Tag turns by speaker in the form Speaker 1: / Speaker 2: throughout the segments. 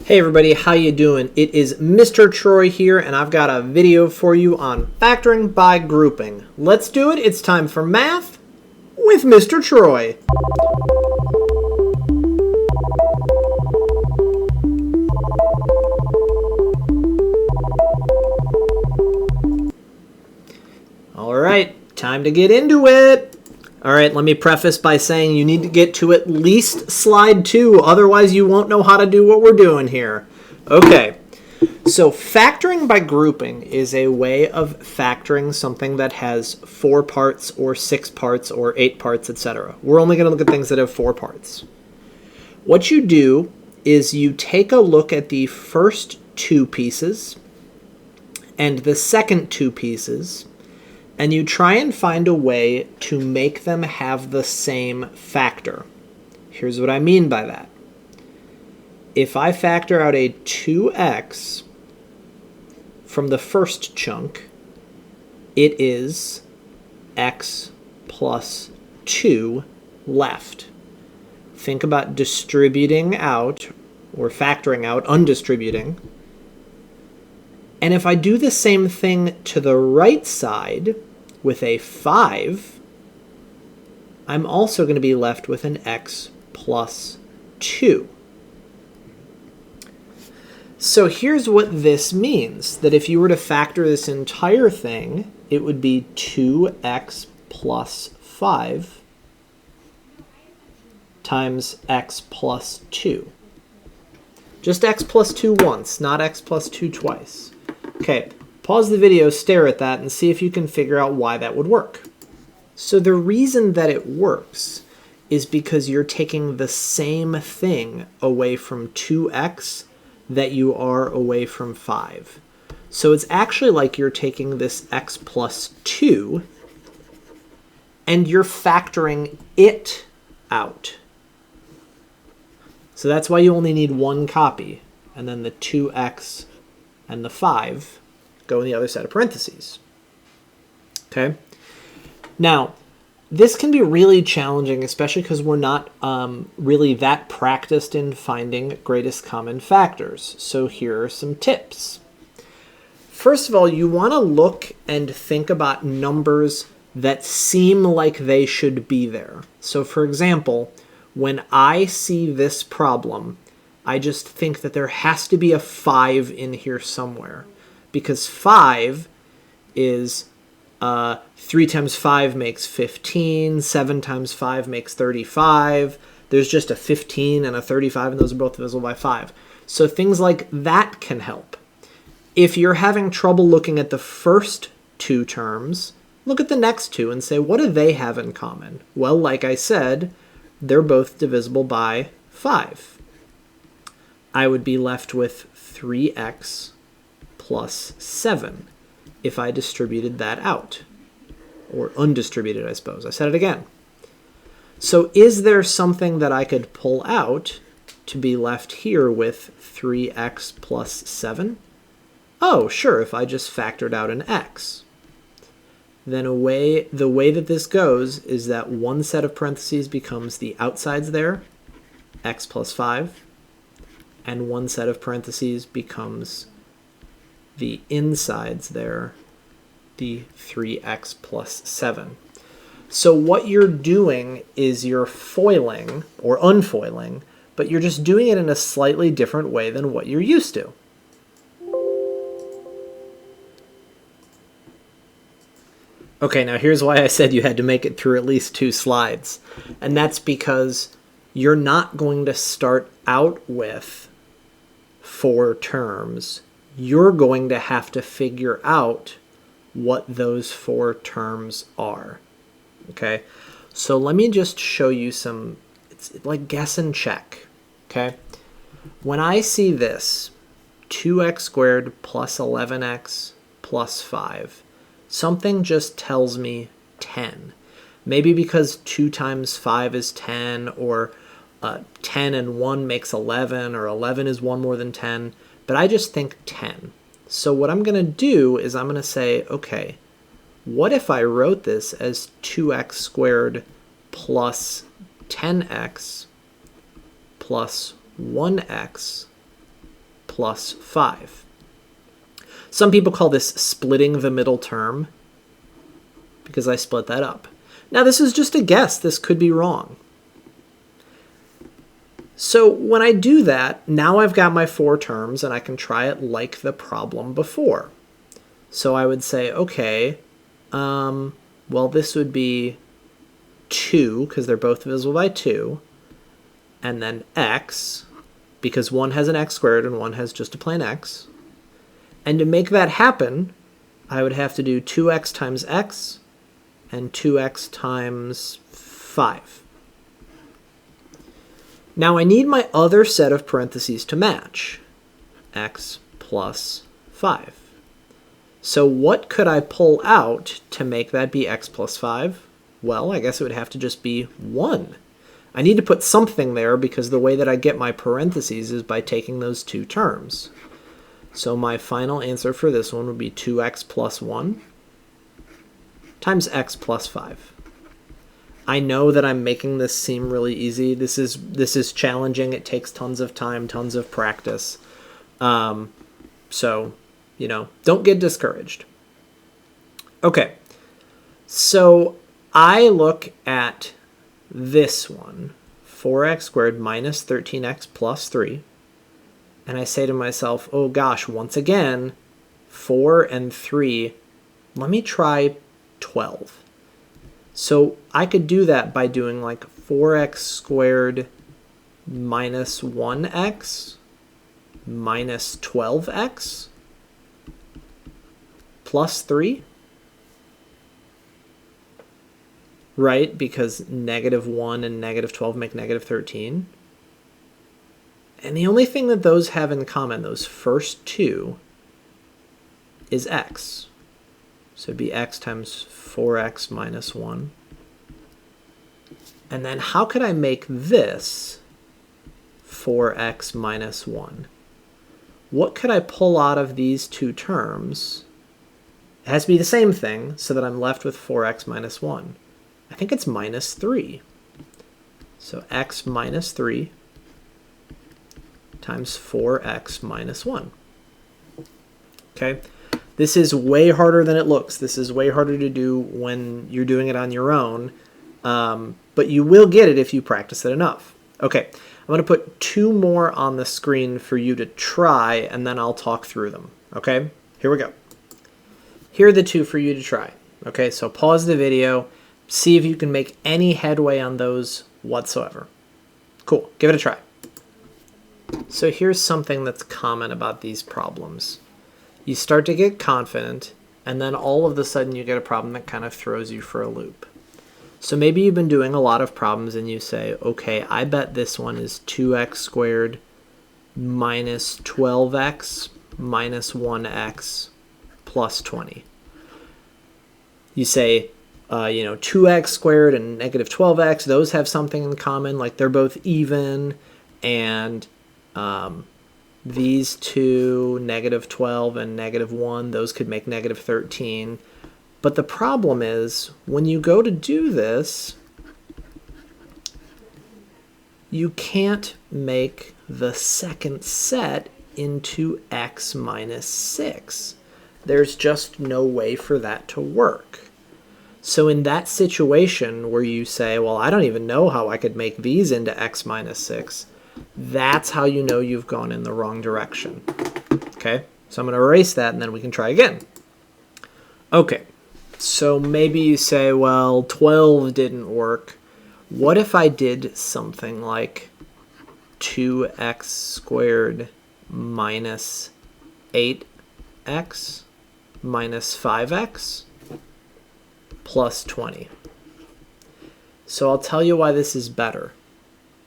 Speaker 1: Hey everybody, how you doing? It is Mr. Troy here, and I've got a video for you on factoring by grouping. Let's do it. It's time for math with Mr. Troy. All right, time to get into it. All right, let me preface by saying you need to get to at least slide 2, otherwise you won't know how to do what we're doing here. Okay, so factoring by grouping is a way of factoring something that has 4 parts or 6 parts or 8 parts, etc. We're only going to look at things that have 4 parts. What you do is you take a look at the first 2 pieces and the second 2 pieces, and you try and find a way to make them have the same factor. Here's what I mean by that. If I factor out a 2x from the first chunk, it is x plus 2 left. Think about distributing out, or factoring out, undistributing. And if I do the same thing to the right side with a 5, I'm also going to be left with an x plus 2. So here's what this means, that if you were to factor this entire thing, it would be 2x plus 5 times x plus 2. Just x plus 2 once, not x plus 2 twice. Okay, pause the video, stare at that, and see if you can figure out why that would work. So the reason that it works is because you're taking the same thing away from 2x that you are away from 5. So it's actually like you're taking this x plus 2 and you're factoring it out. So that's why you only need one copy, and then the 2x and the 5 go in the other set of parentheses. Okay? Now, this can be really challenging, especially because we're not really that practiced in finding greatest common factors. So here are some tips. First of all, you want to look and think about numbers that seem like they should be there. So for example, when I see this problem, I just think that there has to be a 5 in here somewhere, because 5 is 3 times 5 makes 15, 7 times 5 makes 35. There's just a 15 and a 35, and those are both divisible by 5. So things like that can help. If you're having trouble looking at the first 2 terms, look at the next 2 and say, what do they have in common? Well, like I said, they're both divisible by 5. I would be left with 3x plus 7 if I distributed that out. Or undistributed, I suppose. I said it again. So is there something that I could pull out to be left here with 3x plus 7? Oh, sure, if I just factored out an x. Then the way that this goes is that one set of parentheses becomes the outsides there, x plus 5, and one set of parentheses becomes the insides there, the 3x plus 7. So what you're doing is you're foiling, or unfoiling, but you're just doing it in a slightly different way than what you're used to. Okay, now here's why I said you had to make it through at least 2 slides. And that's because you're not going to start out with 4 terms. You're going to have to figure out what those 4 terms are. Okay, so let me just show you some, it's like guess and check. Okay, when I see this, 2x squared plus 11x plus 5, something just tells me 10. Maybe because 2 times 5 is 10, or 10 and 1 makes 11, or 11 is 1 more than 10, but I just think 10. So what I'm going to do is I'm going to say, okay, what if I wrote this as 2x squared plus 10x plus 1x plus 5. Some people call this splitting the middle term because I split that up. Now this is just a guess. This could be wrong. So when I do that, now I've got my 4 terms and I can try it like the problem before. So I would say, okay, well, this would be 2 because they're both divisible by 2, and then x, because one has an x squared and one has just a plain x. And to make that happen, I would have to do 2x times x and 2x times 5. Now I need my other set of parentheses to match, x plus 5. So what could I pull out to make that be x plus 5? Well, I guess it would have to just be 1. I need to put something there because the way that I get my parentheses is by taking those 2 terms. So my final answer for this one would be 2x plus 1 times x plus 5. I know that I'm making this seem really easy. This is challenging. It takes tons of time, tons of practice. So, don't get discouraged. Okay, so I look at this one, 4x squared minus 13x plus 3, and I say to myself, oh gosh, once again, 4 and 3, let me try 12. So I could do that by doing like 4x squared minus 1x minus 12x plus 3. Right, because -1 and -12 make -13. And the only thing that those have in common, those first 2, is x. So it'd be x times 4x minus 1. And then how could I make this 4x minus 1? What could I pull out of these 2 terms? It has to be the same thing so that I'm left with 4x minus 1. I think it's minus 3. So x minus 3 times 4x minus 1. Okay, this is way harder than it looks. This is way harder to do when you're doing it on your own, but you will get it if you practice it enough. Okay, I'm going to put 2 more on the screen for you to try, and then I'll talk through them. Okay, here we go. Here are the 2 for you to try. Okay, so pause the video. See if you can make any headway on those whatsoever. Cool, give it a try. So here's something that's common about these problems. You start to get confident, and then all of a sudden you get a problem that kind of throws you for a loop. So maybe you've been doing a lot of problems and you say, okay, I bet this one is 2x squared minus 12x minus 1x plus 20. You say, 2x squared and negative 12x, those have something in common, like they're both even, and these 2, negative 12 and negative 1, those could make negative 13. But the problem is, when you go to do this, you can't make the second set into x minus 6. There's just no way for that to work. So in that situation where you say, well, I don't even know how I could make these into x minus 6, that's how you know you've gone in the wrong direction. Okay, so I'm going to erase that and then we can try again. Okay, so maybe you say, well, 12 didn't work. What if I did something like 2x squared minus 8x minus 5x plus 20? So I'll tell you why this is better.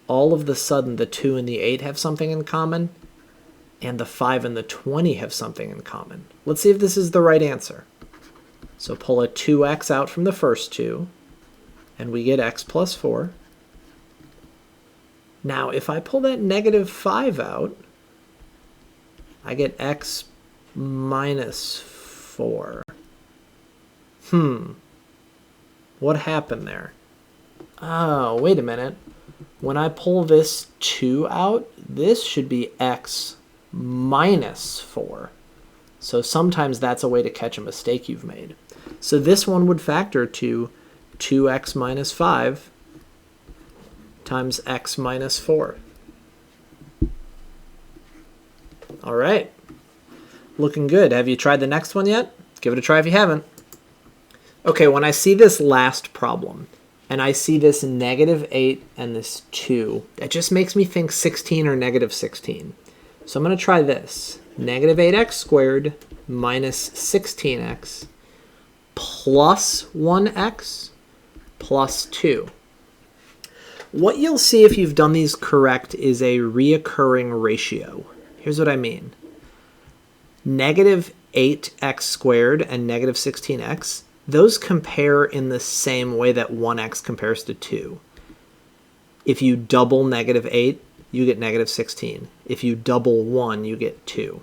Speaker 1: All of the sudden, the 2 and the 8 have something in common, and the 5 and the 20 have something in common. Let's see if this is the right answer. So pull a 2x out from the first 2, and we get x plus 4. Now, if I pull that negative 5 out, I get x minus 4. What happened there? Oh, wait a minute. When I pull this 2 out, this should be x minus 4. So sometimes that's a way to catch a mistake you've made. So this one would factor to 2x minus 5 times x minus 4. All right. Looking good. Have you tried the next one yet? Give it a try if you haven't. Okay, when I see this last problem, and I see this -8 and this 2, that just makes me think 16 or -16. So I'm going to try this. -8x squared minus 16x plus 1x plus 2. What you'll see if you've done these correct is a reoccurring ratio. Here's what I mean. -8x squared and -16x, those compare in the same way that 1x compares to 2. If you double -8, you get -16. If you double 1, you get 2.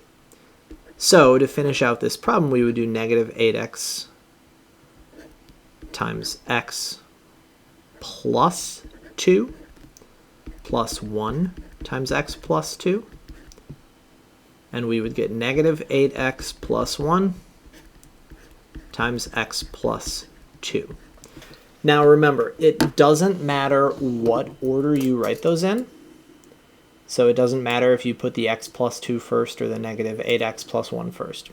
Speaker 1: So to finish out this problem, we would do -8x times x plus 2 plus 1 times x plus 2. And we would get -8x plus 1 times x plus 2. Now remember, it doesn't matter what order you write those in. So it doesn't matter if you put the x plus 2 first or the -8x plus 1 first.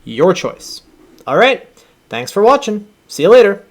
Speaker 1: Your choice. All right, thanks for watching. See you later.